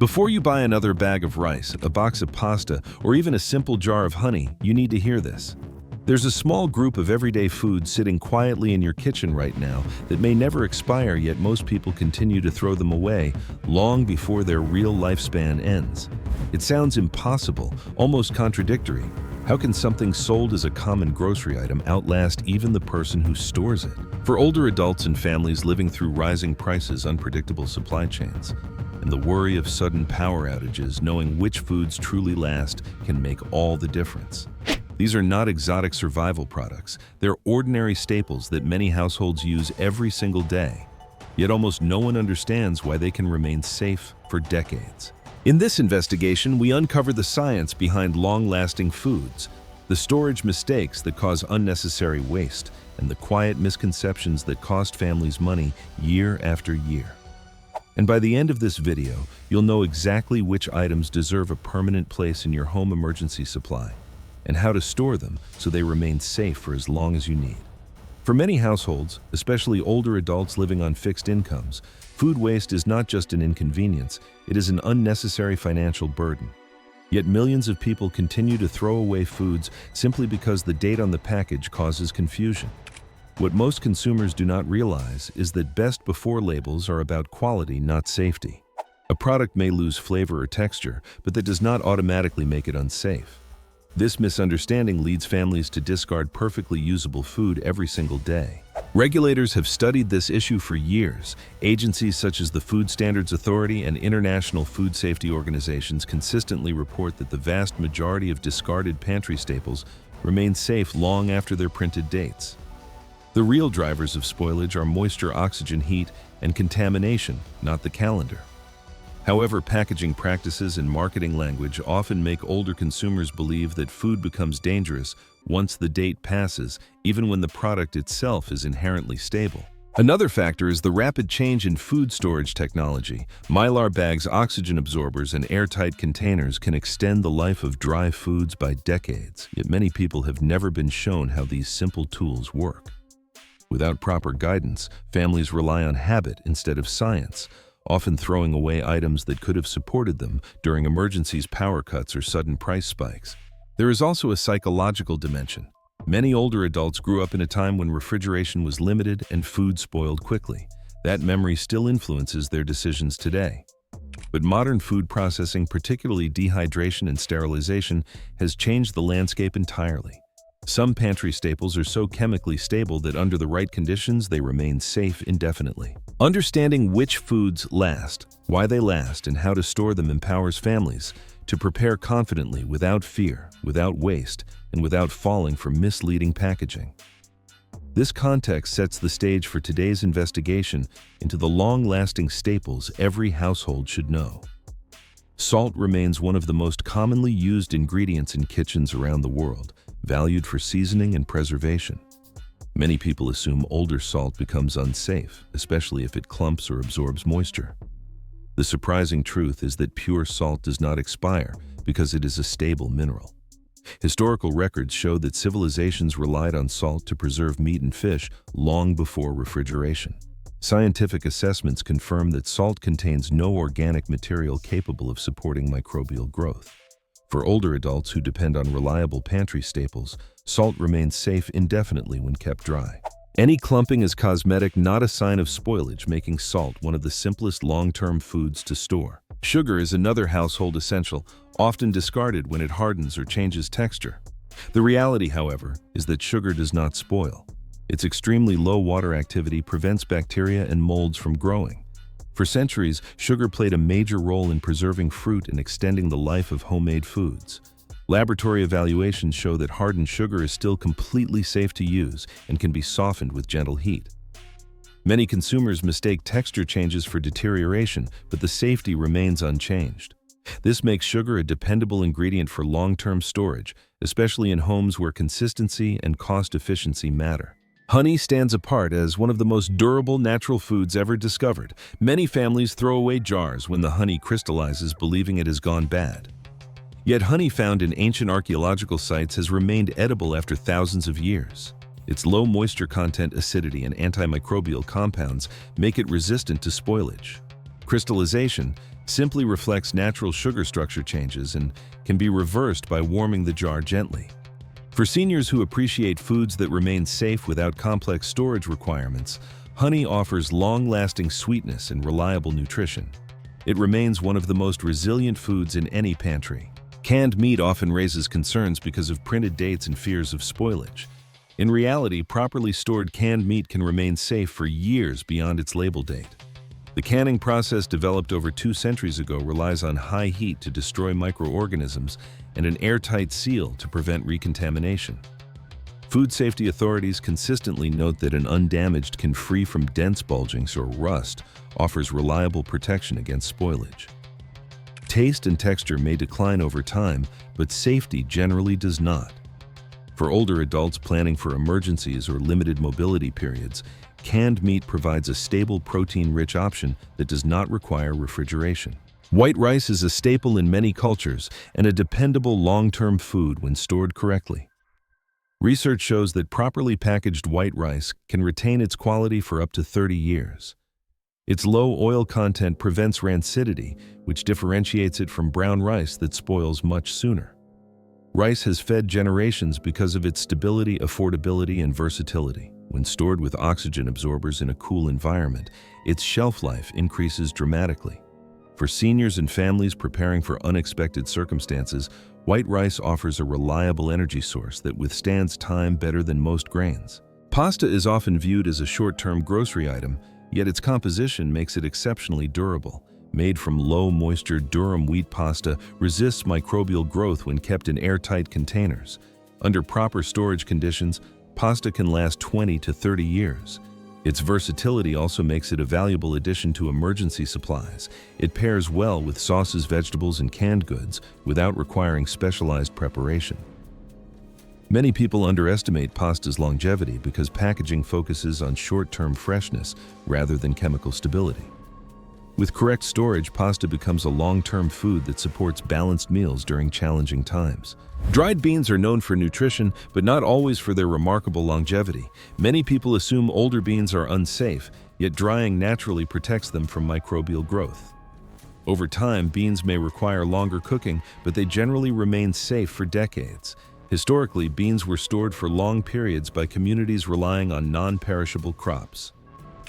Before you buy another bag of rice, a box of pasta, or even a simple jar of honey, you need to hear this. There's a small group of everyday foods sitting quietly in your kitchen right now that may never expire, yet most people continue to throw them away long before their real lifespan ends. It sounds impossible, almost contradictory. How can something sold as a common grocery item outlast even the person who stores it? For older adults and families living through rising prices, unpredictable supply chains, and the worry of sudden power outages, knowing which foods truly last can make all the difference. These are not exotic survival products. They're ordinary staples that many households use every single day. Yet almost no one understands why they can remain safe for decades. In this investigation, we uncover the science behind long-lasting foods, the storage mistakes that cause unnecessary waste, and the quiet misconceptions that cost families money year after year. And by the end of this video, you'll know exactly which items deserve a permanent place in your home emergency supply, and how to store them so they remain safe for as long as you need. For many households, especially older adults living on fixed incomes, food waste is not just an inconvenience, it is an unnecessary financial burden. Yet millions of people continue to throw away foods simply because the date on the package causes confusion. What most consumers do not realize is that best before labels are about quality, not safety. A product may lose flavor or texture, but that does not automatically make it unsafe. This misunderstanding leads families to discard perfectly usable food every single day. Regulators have studied this issue for years. Agencies such as the Food Standards Authority and international food safety organizations consistently report that the vast majority of discarded pantry staples remain safe long after their printed dates. The real drivers of spoilage are moisture, oxygen, heat, and contamination, not the calendar. However, packaging practices and marketing language often make older consumers believe that food becomes dangerous once the date passes, even when the product itself is inherently stable. Another factor is the rapid change in food storage technology. Mylar bags, oxygen absorbers, and airtight containers can extend the life of dry foods by decades, yet many people have never been shown how these simple tools work. Without proper guidance, families rely on habit instead of science, often throwing away items that could have supported them during emergencies, power cuts, or sudden price spikes. There is also a psychological dimension. Many older adults grew up in a time when refrigeration was limited and food spoiled quickly. That memory still influences their decisions today. But modern food processing, particularly dehydration and sterilization, has changed the landscape entirely. Some pantry staples are so chemically stable that under the right conditions, they remain safe indefinitely. Understanding which foods last, why they last, and how to store them empowers families to prepare confidently without fear, without waste, and without falling for misleading packaging. This context sets the stage for today's investigation into the long-lasting staples every household should know. Salt remains one of the most commonly used ingredients in kitchens around the world, valued for seasoning and preservation. Many people assume older salt becomes unsafe, especially if it clumps or absorbs moisture. The surprising truth is that pure salt does not expire because it is a stable mineral. Historical records show that civilizations relied on salt to preserve meat and fish long before refrigeration. Scientific assessments confirm that salt contains no organic material capable of supporting microbial growth. For older adults who depend on reliable pantry staples, salt remains safe indefinitely when kept dry. Any clumping is cosmetic, not a sign of spoilage, making salt one of the simplest long-term foods to store. Sugar is another household essential, often discarded when it hardens or changes texture. The reality, however, is that sugar does not spoil. Its extremely low water activity prevents bacteria and molds from growing. For centuries, sugar played a major role in preserving fruit and extending the life of homemade foods. Laboratory evaluations show that hardened sugar is still completely safe to use and can be softened with gentle heat. Many consumers mistake texture changes for deterioration, but the safety remains unchanged. This makes sugar a dependable ingredient for long-term storage, especially in homes where consistency and cost efficiency matter. Honey stands apart as one of the most durable natural foods ever discovered. Many families throw away jars when the honey crystallizes, believing it has gone bad. Yet honey found in ancient archaeological sites has remained edible after thousands of years. Its low moisture content, acidity, and antimicrobial compounds make it resistant to spoilage. Crystallization simply reflects natural sugar structure changes and can be reversed by warming the jar gently. For seniors who appreciate foods that remain safe without complex storage requirements, honey offers long-lasting sweetness and reliable nutrition. It remains one of the most resilient foods in any pantry. Canned meat often raises concerns because of printed dates and fears of spoilage. In reality, properly stored canned meat can remain safe for years beyond its label date. The canning process developed over 2 centuries ago relies on high heat to destroy microorganisms and an airtight seal to prevent recontamination. Food safety authorities consistently note that an undamaged can free from dense bulgings or rust offers reliable protection against spoilage. Taste and texture may decline over time, but safety generally does not. For older adults planning for emergencies or limited mobility periods, canned meat provides a stable protein-rich option that does not require refrigeration. White rice is a staple in many cultures and a dependable long-term food when stored correctly. Research shows that properly packaged white rice can retain its quality for up to 30 years. Its low oil content prevents rancidity, which differentiates it from brown rice that spoils much sooner. Rice has fed generations because of its stability, affordability, and versatility. When stored with oxygen absorbers in a cool environment, its shelf life increases dramatically. For seniors and families preparing for unexpected circumstances, white rice offers a reliable energy source that withstands time better than most grains. Pasta is often viewed as a short-term grocery item, yet its composition makes it exceptionally durable. Made from low-moisture durum wheat pasta resists microbial growth when kept in airtight containers. Under proper storage conditions, pasta can last 20 to 30 years. Its versatility also makes it a valuable addition to emergency supplies. It pairs well with sauces, vegetables, and canned goods without requiring specialized preparation. Many people underestimate pasta's longevity because packaging focuses on short-term freshness rather than chemical stability. With correct storage, pasta becomes a long-term food that supports balanced meals during challenging times. Dried beans are known for nutrition, but not always for their remarkable longevity. Many people assume older beans are unsafe, yet drying naturally protects them from microbial growth. Over time, beans may require longer cooking, but they generally remain safe for decades. Historically, beans were stored for long periods by communities relying on non-perishable crops.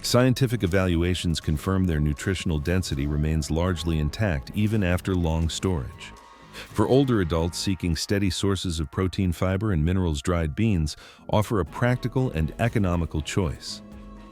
Scientific evaluations confirm their nutritional density remains largely intact even after long storage. For older adults seeking steady sources of protein, fiber, and minerals, dried beans offer a practical and economical choice.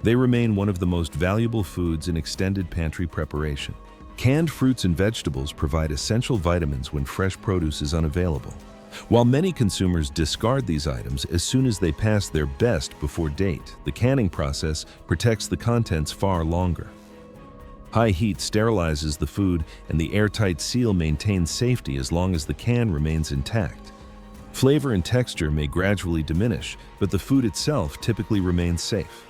They remain one of the most valuable foods in extended pantry preparation. Canned fruits and vegetables provide essential vitamins when fresh produce is unavailable. While many consumers discard these items as soon as they pass their best before date, the canning process protects the contents far longer. High heat sterilizes the food, and the airtight seal maintains safety as long as the can remains intact. Flavor and texture may gradually diminish, but the food itself typically remains safe.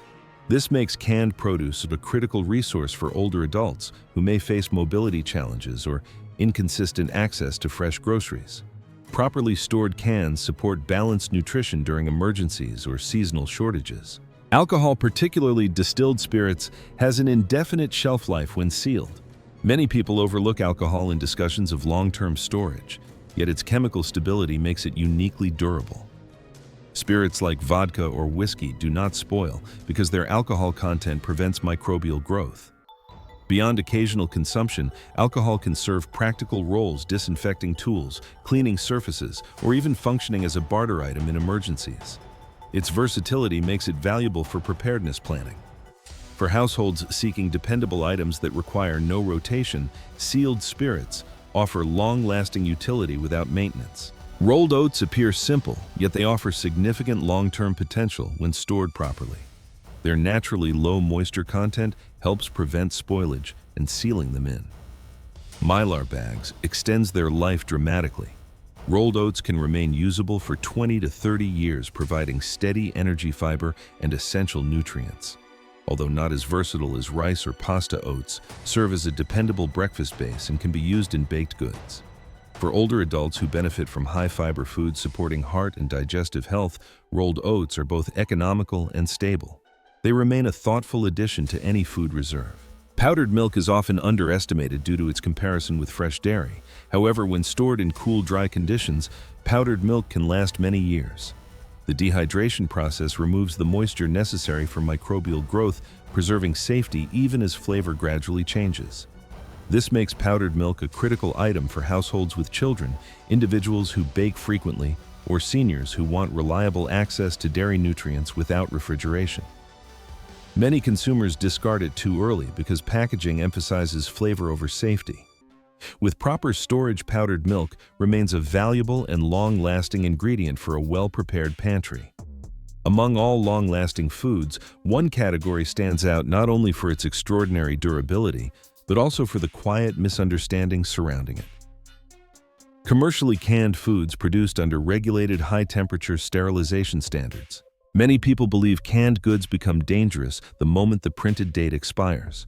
This makes canned produce a critical resource for older adults who may face mobility challenges or inconsistent access to fresh groceries. Properly stored cans support balanced nutrition during emergencies or seasonal shortages. Alcohol, particularly distilled spirits, has an indefinite shelf life when sealed. Many people overlook alcohol in discussions of long-term storage, yet its chemical stability makes it uniquely durable. Spirits like vodka or whiskey do not spoil because their alcohol content prevents microbial growth. Beyond occasional consumption, alcohol can serve practical roles disinfecting tools, cleaning surfaces, or even functioning as a barter item in emergencies. Its versatility makes it valuable for preparedness planning. For households seeking dependable items that require no rotation, sealed spirits offer long-lasting utility without maintenance. Rolled oats appear simple, yet they offer significant long-term potential when stored properly. Their naturally low moisture content helps prevent spoilage and sealing them in. Mylar bags extends their life dramatically. Rolled oats can remain usable for 20 to 30 years, providing steady energy, fiber, and essential nutrients. Although not as versatile as rice or pasta, oats serve as a dependable breakfast base and can be used in baked goods. For older adults who benefit from high-fiber foods supporting heart and digestive health, rolled oats are both economical and stable. They remain a thoughtful addition to any food reserve. Powdered milk is often underestimated due to its comparison with fresh dairy. However, when stored in cool, dry conditions, powdered milk can last many years. The dehydration process removes the moisture necessary for microbial growth, preserving safety even as flavor gradually changes. This makes powdered milk a critical item for households with children, individuals who bake frequently, or seniors who want reliable access to dairy nutrients without refrigeration. Many consumers discard it too early because packaging emphasizes flavor over safety. With proper storage, powdered milk remains a valuable and long-lasting ingredient for a well-prepared pantry. Among all long-lasting foods, one category stands out not only for its extraordinary durability, but also for the quiet misunderstandings surrounding it. Commercially canned foods produced under regulated high-temperature sterilization standards. Many people believe canned goods become dangerous the moment the printed date expires.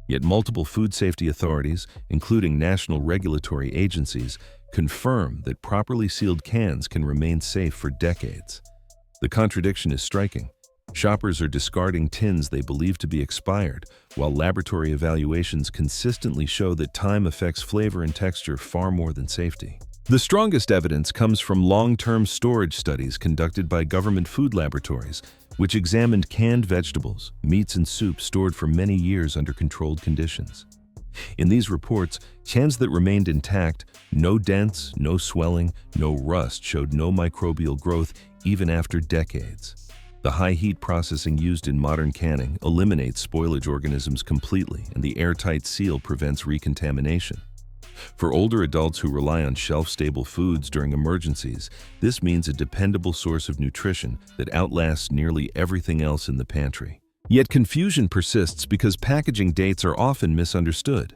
Yet multiple food safety authorities, including national regulatory agencies, confirm that properly sealed cans can remain safe for decades. The contradiction is striking. Shoppers are discarding tins they believe to be expired, while laboratory evaluations consistently show that time affects flavor and texture far more than safety. The strongest evidence comes from long-term storage studies conducted by government food laboratories, which examined canned vegetables, meats, and soups stored for many years under controlled conditions. In these reports, cans that remained intact, no dents, no swelling, no rust, showed no microbial growth even after decades. The high heat processing used in modern canning eliminates spoilage organisms completely, and the airtight seal prevents recontamination. For older adults who rely on shelf-stable foods during emergencies, this means a dependable source of nutrition that outlasts nearly everything else in the pantry. Yet confusion persists because packaging dates are often misunderstood.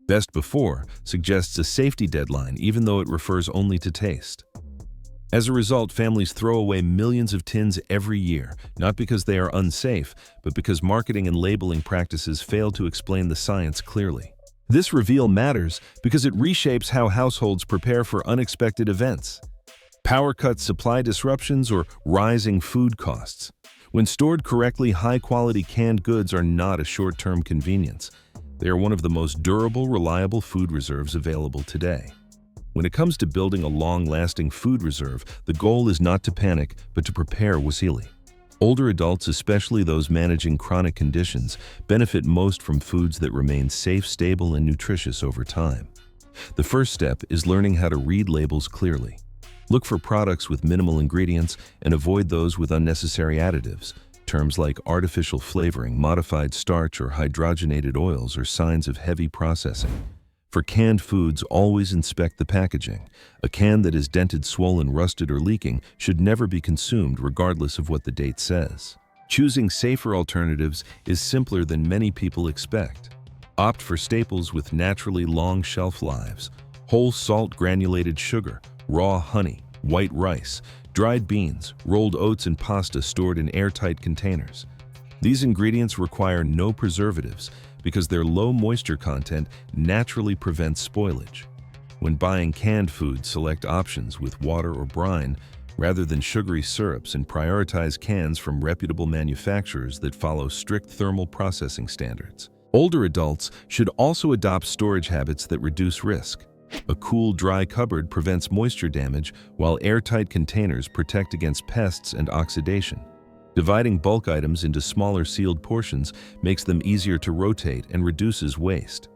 Best before suggests a safety deadline even though it refers only to taste. As a result, families throw away millions of tins every year, not because they are unsafe, but because marketing and labeling practices fail to explain the science clearly. This reveal matters because it reshapes how households prepare for unexpected events. Power cuts, supply disruptions, or rising food costs. When stored correctly, high-quality canned goods are not a short-term convenience. They are one of the most durable, reliable food reserves available today. When it comes to building a long-lasting food reserve, the goal is not to panic, but to prepare wisely. Older adults, especially those managing chronic conditions, benefit most from foods that remain safe, stable, and nutritious over time. The first step is learning how to read labels clearly. Look for products with minimal ingredients and avoid those with unnecessary additives. Terms like artificial flavoring, modified starch, or hydrogenated oils are signs of heavy processing. For canned foods, always inspect the packaging. A can that is dented, swollen, rusted, or leaking should never be consumed regardless of what the date says. Choosing safer alternatives is simpler than many people expect. Opt for staples with naturally long shelf lives: whole salt, granulated sugar, raw honey, white rice, dried beans, rolled oats, and pasta stored in airtight containers. These ingredients require no preservatives because their low moisture content naturally prevents spoilage. When buying canned food, select options with water or brine rather than sugary syrups, and prioritize cans from reputable manufacturers that follow strict thermal processing standards. Older adults should also adopt storage habits that reduce risk. A cool, dry cupboard prevents moisture damage, while airtight containers protect against pests and oxidation. Dividing bulk items into smaller sealed portions makes them easier to rotate and reduces waste.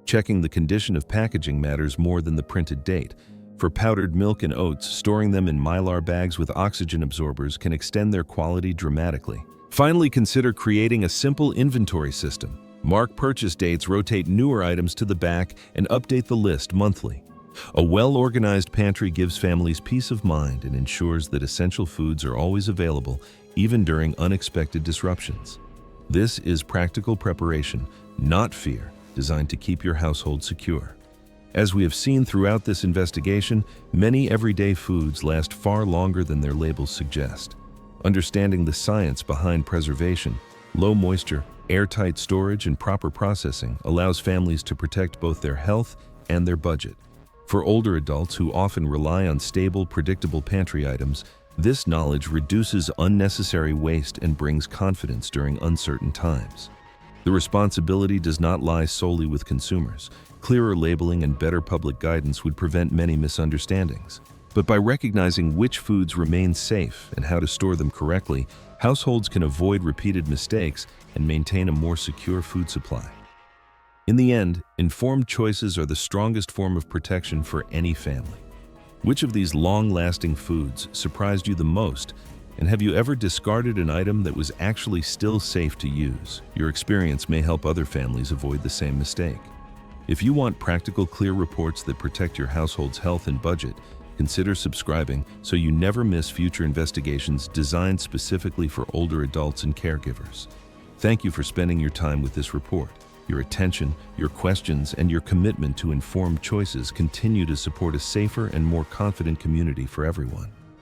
Checking the condition of packaging matters more than the printed date. For powdered milk and oats, storing them in Mylar bags with oxygen absorbers can extend their quality dramatically. Finally, consider creating a simple inventory system. Mark purchase dates, rotate newer items to the back, and update the list monthly. A well-organized pantry gives families peace of mind and ensures that essential foods are always available, even during unexpected disruptions. This is practical preparation, not fear, designed to keep your household secure. As we have seen throughout this investigation, many everyday foods last far longer than their labels suggest. Understanding the science behind preservation, low moisture, airtight storage, and proper processing allows families to protect both their health and their budget. For older adults who often rely on stable, predictable pantry items, this knowledge reduces unnecessary waste and brings confidence during uncertain times. The responsibility does not lie solely with consumers. Clearer labeling and better public guidance would prevent many misunderstandings. But by recognizing which foods remain safe and how to store them correctly, households can avoid repeated mistakes and maintain a more secure food supply. In the end, informed choices are the strongest form of protection for any family. Which of these long-lasting foods surprised you the most? And have you ever discarded an item that was actually still safe to use? Your experience may help other families avoid the same mistake. If you want practical, clear reports that protect your household's health and budget, consider subscribing so you never miss future investigations designed specifically for older adults and caregivers. Thank you for spending your time with this report. Your attention, your questions, and your commitment to informed choices continue to support a safer and more confident community for everyone.